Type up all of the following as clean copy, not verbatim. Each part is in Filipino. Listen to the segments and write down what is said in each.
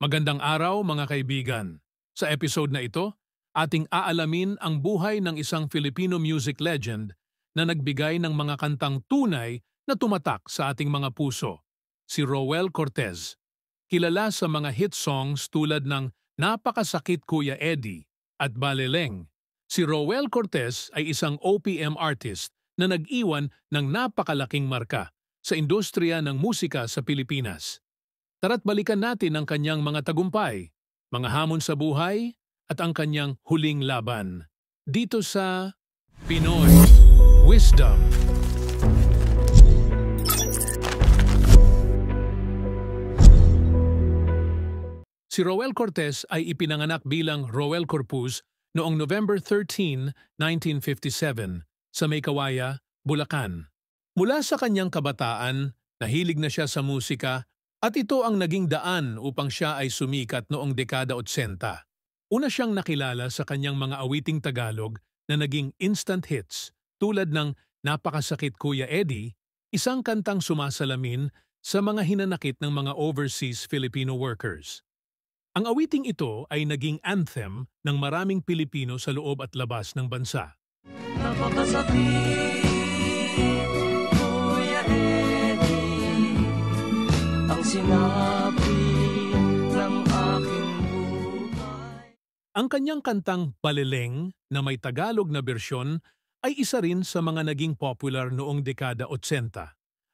Magandang araw mga kaibigan. Sa episode na ito, ating aalamin ang buhay ng isang Filipino music legend na nagbigay ng mga kantang tunay na tumatak sa ating mga puso, si Roel Cortez. Kilala sa mga hit songs tulad ng Napakasakit Kuya Eddie at Baleleng. Si Roel Cortez ay isang OPM artist na nag-iwan ng napakalaking marka sa industriya ng musika sa Pilipinas. Tara't balikan natin ang kanyang mga tagumpay, mga hamon sa buhay, at ang kanyang huling laban. Dito sa Pinoy Wisdom. Si Roel Cortez ay ipinanganak bilang Roel Corpuz noong November 13, 1957 sa Maykawaya, Bulacan. Mula sa kanyang kabataan, nahilig na siya sa musika. At ito ang naging daan upang siya ay sumikat noong dekada 80. Una siyang nakilala sa kanyang mga awiting Tagalog na naging instant hits tulad ng Napakasakit Kuya Eddie, isang kantang sumasalamin sa mga hinanakit ng mga overseas Filipino workers. Ang awiting ito ay naging anthem ng maraming Pilipino sa loob at labas ng bansa. Napakasakit Kuya Eddie, ang sinabi ng aking buhay. Ang kanyang kantang Baleleng na may Tagalog na bersyon ay isa rin sa mga naging popular noong dekada 80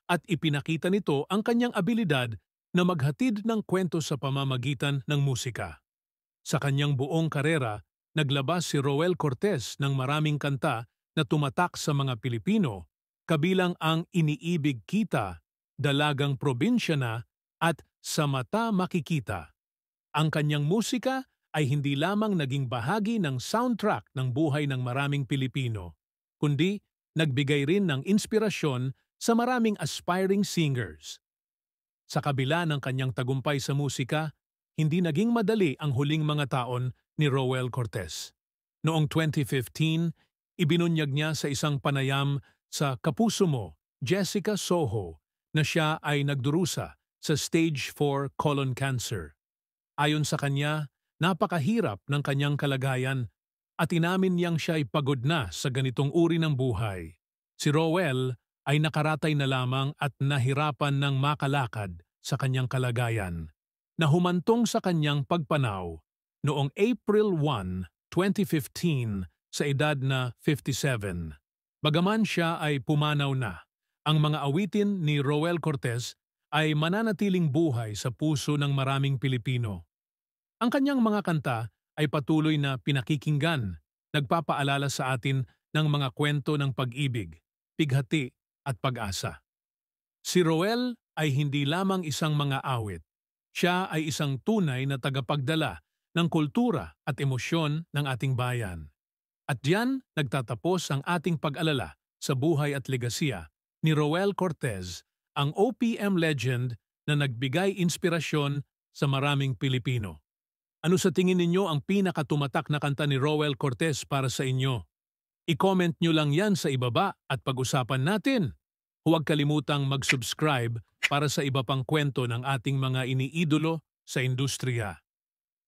at ipinakita nito ang kanyang abilidad na maghatid ng kwento sa pamamagitan ng musika. Sa kanyang buong karera, naglabas si Roel Cortez ng maraming kanta na tumatak sa mga Pilipino, kabilang ang Iniibig Kita, Dalagang Probinsya Na, at Sa Mata Makikita. Ang kanyang musika ay hindi lamang naging bahagi ng soundtrack ng buhay ng maraming Pilipino, kundi nagbigay rin ng inspirasyon sa maraming aspiring singers. Sa kabila ng kanyang tagumpay sa musika, hindi naging madali ang huling mga taon ni Roel Cortez. Noong 2015, ibinunyag niya sa isang panayam sa Kapuso Mo, Jessica Soho, na siya ay nagdurusa sa stage 4 colon cancer. Ayon sa kanya, napakahirap ng kanyang kalagayan at inamin niyang siya ay pagod na sa ganitong uri ng buhay. Si Roel ay nakaratay na lamang at nahirapan ng makalakad sa kanyang kalagayan, na humantong sa kanyang pagpanaw noong April 1, 2015 sa edad na 57. Bagaman siya ay pumanaw na, ang mga awitin ni Roel Cortez ay mananatiling buhay sa puso ng maraming Pilipino. Ang kanyang mga kanta ay patuloy na pinakikinggan, nagpapaalala sa atin ng mga kwento ng pag-ibig, pighati at pag-asa. Si Roel ay hindi lamang isang mga awit. Siya ay isang tunay na tagapagdala ng kultura at emosyon ng ating bayan. At diyan nagtatapos ang ating pag-alala sa buhay at legasiya ni Roel Cortez, ang OPM legend na nagbigay inspirasyon sa maraming Pilipino. Ano sa tingin ninyo ang pinakatumatak na kanta ni Roel Cortez para sa inyo? I-comment nyo lang yan sa ibaba at pag-usapan natin. Huwag kalimutang mag-subscribe para sa iba pang kwento ng ating mga iniidolo sa industriya.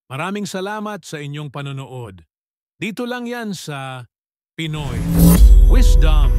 Maraming salamat sa inyong panonood. Dito lang yan sa Pinoy Wisdom.